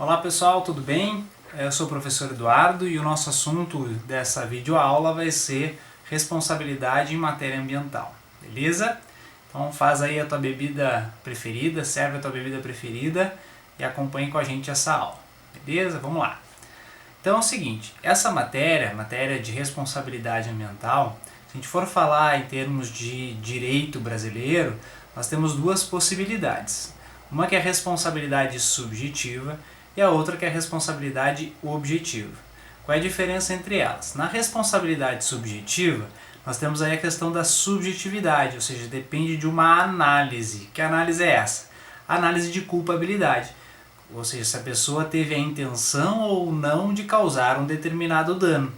Olá pessoal, tudo bem? Eu sou o professor Eduardo e o nosso assunto dessa videoaula vai ser responsabilidade em matéria ambiental, beleza? Então faz aí a tua bebida preferida, serve a tua bebida preferida e acompanhe com a gente essa aula, beleza? Vamos lá. Então é o seguinte, essa matéria de responsabilidade ambiental, se a gente for falar em termos de direito brasileiro, nós temos duas possibilidades. Uma que é a responsabilidade subjetiva e a outra que é a responsabilidade objetiva. Qual é a diferença entre elas? Na responsabilidade subjetiva, nós temos aí a questão da subjetividade, ou seja, depende de uma análise. Que análise é essa? A análise de culpabilidade. Ou seja, se a pessoa teve a intenção ou não de causar um determinado dano,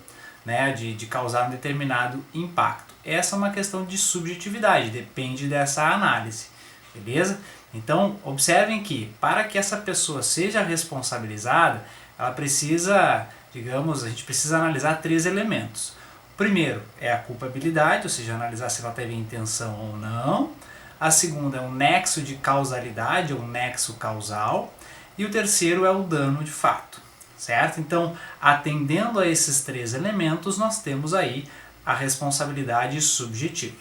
né, de causar um determinado impacto. Essa é uma questão de subjetividade, depende dessa análise, beleza? Então, observem que para que essa pessoa seja responsabilizada, ela precisa, a gente precisa analisar três elementos. O primeiro é a culpabilidade, ou seja, analisar se ela teve intenção ou não. A segunda é o nexo de causalidade, ou nexo causal. E o terceiro é o dano de fato, certo? Então, atendendo a esses três elementos, nós temos aí a responsabilidade subjetiva,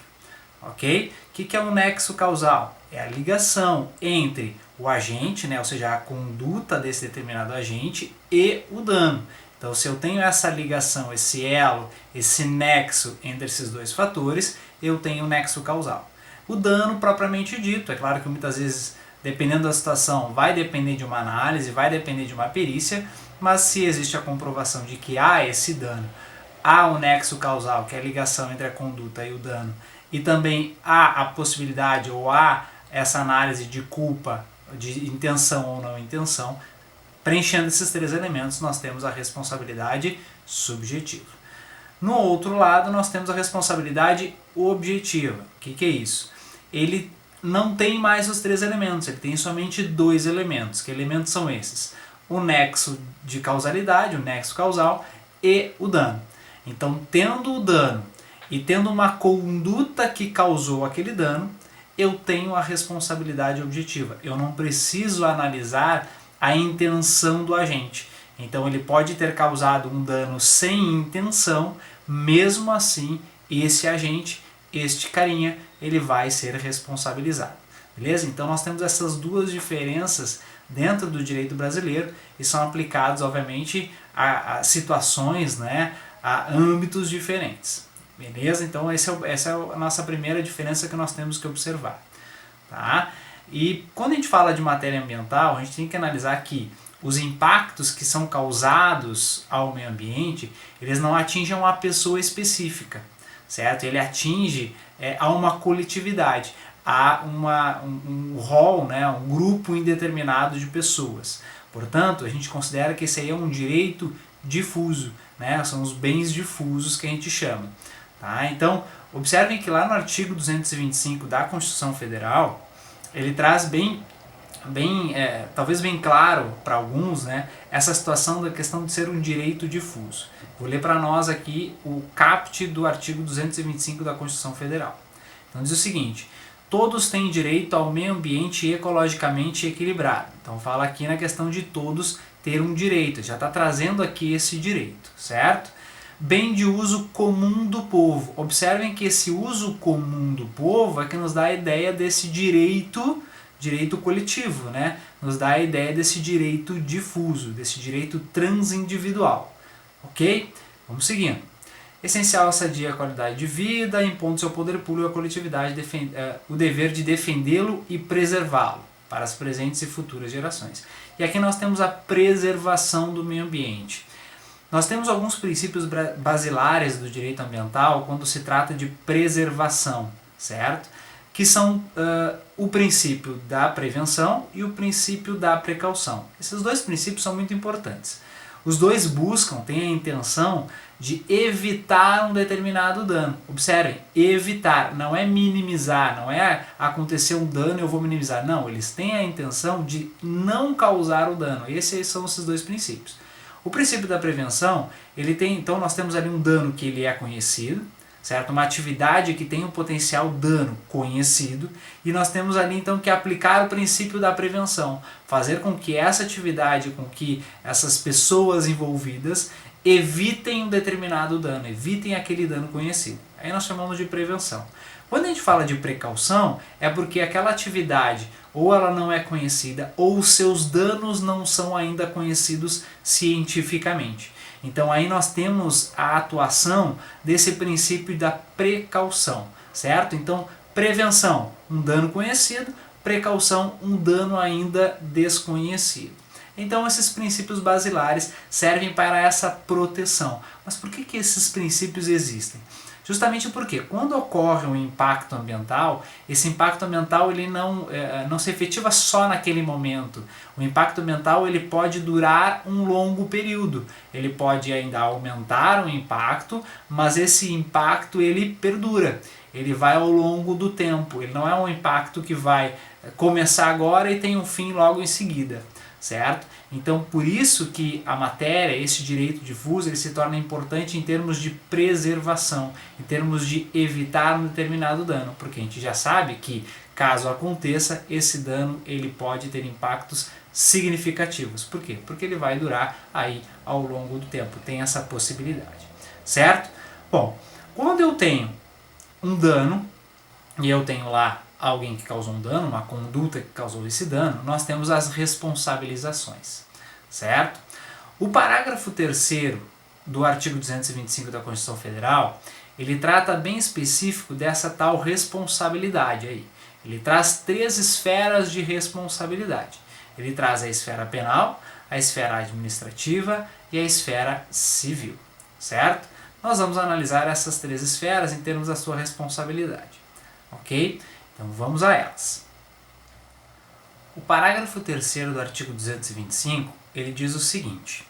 ok? O que é um nexo causal? É a ligação entre o agente, né, ou seja, a conduta desse determinado agente e o dano. Então, se eu tenho essa ligação, esse elo, esse nexo entre esses dois fatores, eu tenho o nexo causal. O dano propriamente dito, é claro que muitas vezes, dependendo da situação, vai depender de uma análise, vai depender de uma perícia, mas se existe a comprovação de que há esse dano, há o nexo causal, que é a ligação entre a conduta e o dano, e também há a possibilidade ou há essa análise de culpa, de intenção ou não intenção, preenchendo esses três elementos, nós temos a responsabilidade subjetiva. No outro lado, nós temos a responsabilidade objetiva. O que é isso? Ele não tem mais os três elementos, ele tem somente dois elementos. Que elementos são esses? O nexo de causalidade, o nexo causal, e o dano. Então, tendo o dano e tendo uma conduta que causou aquele dano, eu tenho a responsabilidade objetiva. Eu não preciso analisar a intenção do agente. Então ele pode ter causado um dano sem intenção, mesmo assim esse agente, este carinha, ele vai ser responsabilizado. Beleza? Então nós temos essas duas diferenças dentro do direito brasileiro e são aplicados, obviamente, a situações, né, a âmbitos diferentes. Beleza? Então essa é a nossa primeira diferença que nós temos que observar. Tá? E quando a gente fala de matéria ambiental, a gente tem que analisar que os impactos que são causados ao meio ambiente, eles não atingem uma pessoa específica, certo? Ele atinge a uma coletividade, a um rol, né, um grupo indeterminado de pessoas. Portanto, a gente considera que esse aí é um direito difuso, né? São os bens difusos que a gente chama. Tá? Então, observem que lá no artigo 225 da Constituição Federal, ele traz talvez bem claro para alguns, né, essa situação da questão de ser um direito difuso. Vou ler para nós aqui o caput do artigo 225 da Constituição Federal. Então diz o seguinte: todos têm direito ao meio ambiente ecologicamente equilibrado. Então fala aqui na questão de todos ter um direito, já está trazendo aqui esse direito, certo? Bem de uso comum do povo. Observem que esse uso comum do povo é que nos dá a ideia desse direito coletivo, né? Nos dá a ideia desse direito difuso, desse direito transindividual. Ok? Vamos seguindo. Essencial a sadia qualidade de vida, impondo seu poder público à coletividade o dever de defendê-lo e preservá-lo para as presentes e futuras gerações. E aqui nós temos a preservação do meio ambiente. Nós temos alguns princípios basilares do direito ambiental quando se trata de preservação, certo? Que são o princípio da prevenção e o princípio da precaução. Esses dois princípios são muito importantes. Os dois têm a intenção de evitar um determinado dano. Observem, evitar, não é minimizar, não é acontecer um dano e eu vou minimizar. Não, eles têm a intenção de não causar o dano. Esses são esses dois princípios. O princípio da prevenção, então nós temos ali um dano que ele é conhecido, certo? Uma atividade que tem um potencial dano conhecido, e nós temos ali então que aplicar o princípio da prevenção, fazer com que essa atividade, com que essas pessoas envolvidas evitem um determinado dano, evitem aquele dano conhecido. Aí nós chamamos de prevenção. Quando a gente fala de precaução, é porque aquela atividade ou ela não é conhecida ou os seus danos não são ainda conhecidos cientificamente. Então aí nós temos a atuação desse princípio da precaução, certo? Então, prevenção, um dano conhecido; precaução, um dano ainda desconhecido. Então esses princípios basilares servem para essa proteção. Mas por que esses princípios existem? Justamente porque quando ocorre um impacto ambiental, esse impacto ambiental ele não se efetiva só naquele momento. O impacto ambiental ele pode durar um longo período. Ele pode ainda aumentar o impacto, mas esse impacto ele perdura. Ele vai ao longo do tempo. Ele não é um impacto que vai começar agora e tem um fim logo em seguida. Certo? Então, por isso que a matéria, esse direito difuso, ele se torna importante em termos de preservação, em termos de evitar um determinado dano, porque a gente já sabe que, caso aconteça, esse dano ele pode ter impactos significativos. Por quê? Porque ele vai durar aí ao longo do tempo, tem essa possibilidade. Certo? Bom, quando eu tenho um dano, e eu tenho lá alguém que causou um dano, uma conduta que causou esse dano, nós temos as responsabilizações, certo? O parágrafo 3º do artigo 225 da Constituição Federal, ele trata bem específico dessa tal responsabilidade aí. Ele traz 3 esferas de responsabilidade. Ele traz a esfera penal, a esfera administrativa e a esfera civil, certo? Nós vamos analisar essas 3 esferas em termos da sua responsabilidade, ok? Então vamos a elas. O parágrafo 3º do artigo 225, ele diz o seguinte: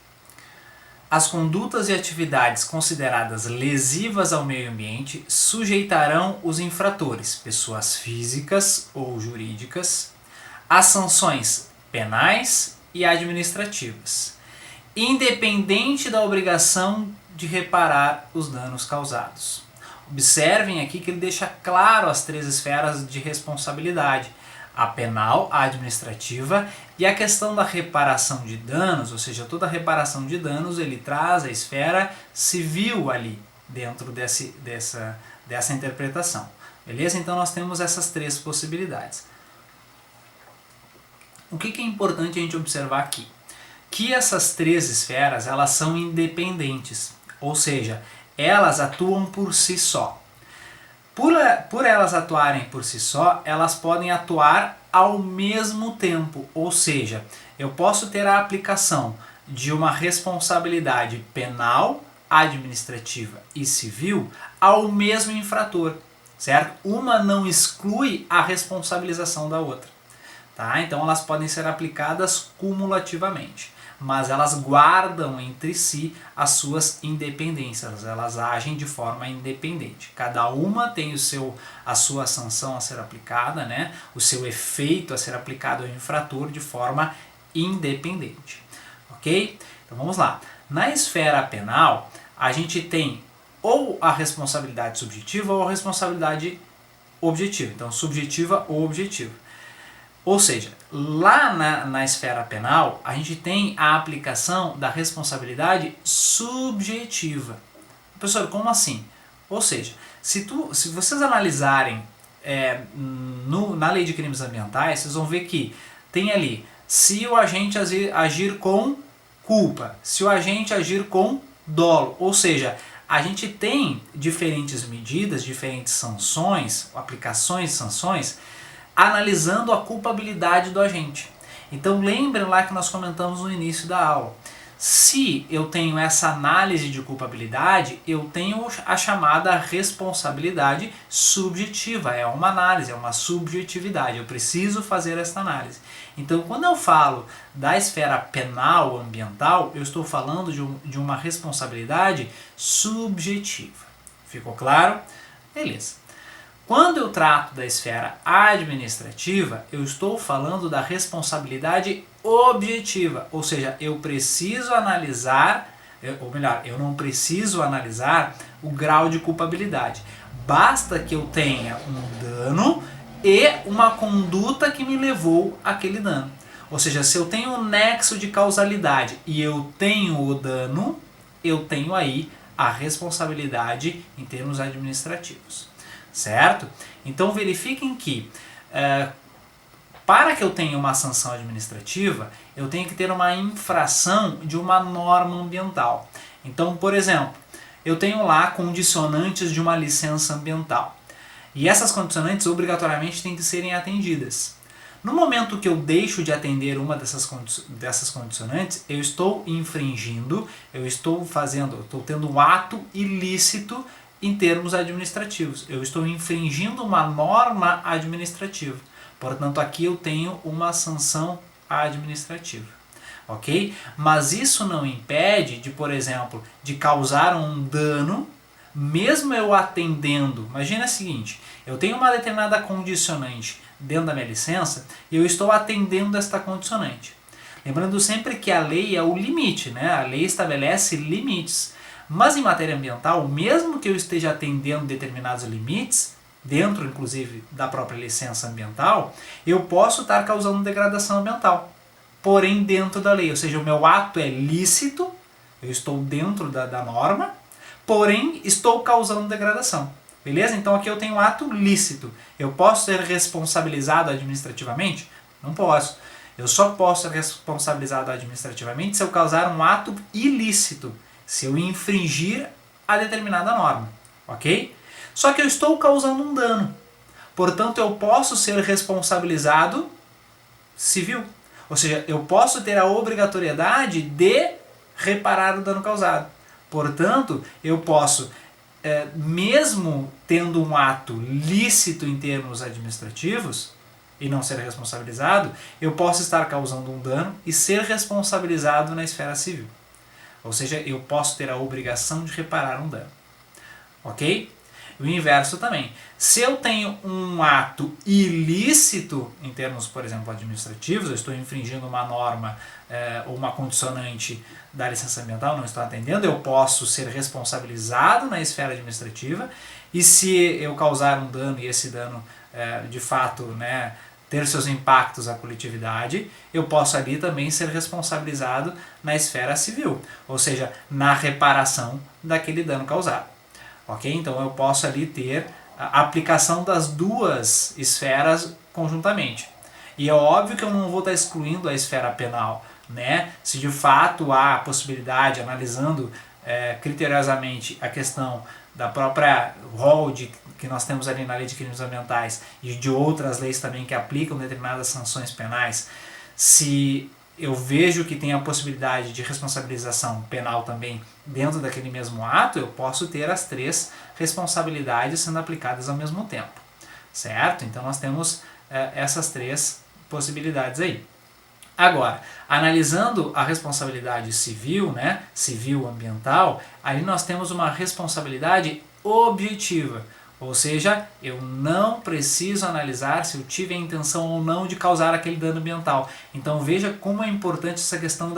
as condutas e atividades consideradas lesivas ao meio ambiente sujeitarão os infratores, pessoas físicas ou jurídicas, às sanções penais e administrativas, independente da obrigação de reparar os danos causados. Observem aqui que ele deixa claro as 3 esferas de responsabilidade: a penal, a administrativa e a questão da reparação de danos, ou seja, toda reparação de danos ele traz a esfera civil ali dentro dessa interpretação. Beleza? Então nós temos essas 3 possibilidades. O que é importante a gente observar aqui? Que essas 3 esferas elas são independentes, ou seja, elas atuam por si só. Por elas atuarem por si só, elas podem atuar ao mesmo tempo, ou seja, eu posso ter a aplicação de uma responsabilidade penal, administrativa e civil ao mesmo infrator, certo? Uma não exclui a responsabilização da outra, tá? Então elas podem ser aplicadas cumulativamente, mas elas guardam entre si as suas independências, elas agem de forma independente. Cada uma tem a sua sanção a ser aplicada, né? O seu efeito a ser aplicado ao infrator de forma independente. Ok? Então vamos lá. Na esfera penal, a gente tem ou a responsabilidade subjetiva ou a responsabilidade objetiva. Então, subjetiva ou objetiva. Ou seja, lá na esfera penal, a gente tem a aplicação da responsabilidade subjetiva. Professor, como assim? Ou seja, se vocês analisarem na lei de crimes ambientais, vocês vão ver que tem ali, se o agente agir com culpa, se o agente agir com dolo, ou seja, a gente tem diferentes medidas, diferentes sanções, aplicações de sanções, analisando a culpabilidade do agente. Então lembrem lá que nós comentamos no início da aula. Se eu tenho essa análise de culpabilidade, eu tenho a chamada responsabilidade subjetiva. É uma análise, é uma subjetividade. Eu preciso fazer essa análise. Então, quando eu falo da esfera penal ambiental, eu estou falando de uma responsabilidade subjetiva. Ficou claro? Beleza. Quando eu trato da esfera administrativa, eu estou falando da responsabilidade objetiva, ou seja, eu preciso analisar ou melhor, eu não preciso analisar o grau de culpabilidade. Basta que eu tenha um dano e uma conduta que me levou àquele dano. Ou seja, se eu tenho um nexo de causalidade e eu tenho o dano, eu tenho aí a responsabilidade em termos administrativos. Certo? Então verifiquem que para que eu tenha uma sanção administrativa, eu tenho que ter uma infração de uma norma ambiental. Então, por exemplo, eu tenho lá condicionantes de uma licença ambiental. E essas condicionantes obrigatoriamente têm que serem atendidas. No momento que eu deixo de atender uma dessas condicionantes, eu estou infringindo, eu estou tendo um ato ilícito em termos administrativos. Eu estou infringindo uma norma administrativa. Portanto, aqui eu tenho uma sanção administrativa. Ok? Mas isso não impede de, por exemplo, de causar um dano, mesmo eu atendendo. Imagina o seguinte, eu tenho uma determinada condicionante dentro da minha licença e eu estou atendendo esta condicionante. Lembrando sempre que a lei é o limite, né? A lei estabelece limites. Mas em matéria ambiental, mesmo que eu esteja atendendo determinados limites, dentro inclusive da própria licença ambiental, eu posso estar causando degradação ambiental, porém dentro da lei, ou seja, o meu ato é lícito, eu estou dentro da norma, porém estou causando degradação. Beleza? Então aqui eu tenho um ato lícito. Eu posso ser responsabilizado administrativamente? Não posso. Eu só posso ser responsabilizado administrativamente se eu causar um ato ilícito, se eu infringir a determinada norma. Ok? Só que eu estou causando um dano. Portanto, eu posso ser responsabilizado civil. Ou seja, eu posso ter a obrigatoriedade de reparar o dano causado. Portanto, eu posso, mesmo tendo um ato lícito em termos administrativos e não ser responsabilizado, eu posso estar causando um dano e ser responsabilizado na esfera civil. Ou seja, eu posso ter a obrigação de reparar um dano. Ok? O inverso também. Se eu tenho um ato ilícito, em termos, por exemplo, administrativos, eu estou infringindo uma norma ou uma condicionante da licença ambiental, não estou atendendo, eu posso ser responsabilizado na esfera administrativa, e se eu causar um dano e esse dano, de fato, né, ter seus impactos à coletividade, eu posso ali também ser responsabilizado na esfera civil, ou seja, na reparação daquele dano causado. Ok? Então eu posso ali ter a aplicação das duas esferas conjuntamente. E é óbvio que eu não vou estar excluindo a esfera penal, né? Se de fato há a possibilidade, analisando criteriosamente a questão da própria rol que nós temos ali na Lei de Crimes Ambientais e de outras leis também que aplicam determinadas sanções penais, se eu vejo que tem a possibilidade de responsabilização penal também dentro daquele mesmo ato, eu posso ter as três responsabilidades sendo aplicadas ao mesmo tempo. Certo? Então nós temos essas três possibilidades aí. Agora, analisando a responsabilidade civil, né, civil ambiental, aí nós temos uma responsabilidade objetiva. Ou seja, eu não preciso analisar se eu tive a intenção ou não de causar aquele dano ambiental. Então veja como é importante essa questão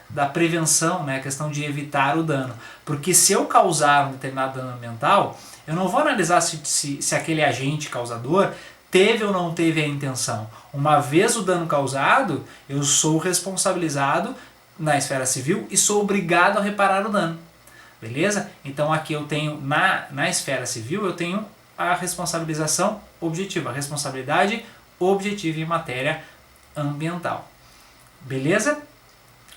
da prevenção, né? A questão de evitar o dano. Porque se eu causar um determinado dano ambiental, eu não vou analisar se aquele agente causador teve ou não teve a intenção. Uma vez o dano causado, eu sou responsabilizado na esfera civil e sou obrigado a reparar o dano. Beleza? Então aqui eu tenho, na esfera civil, eu tenho a responsabilização objetiva, a responsabilidade objetiva em matéria ambiental. Beleza?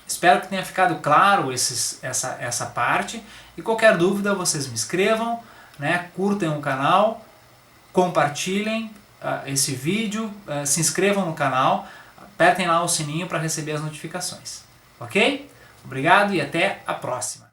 Espero que tenha ficado claro essa parte. E qualquer dúvida vocês me escrevam, né? Curtam o canal, compartilhem esse vídeo, se inscrevam no canal, apertem lá o sininho para receber as notificações. Ok? Obrigado e até a próxima.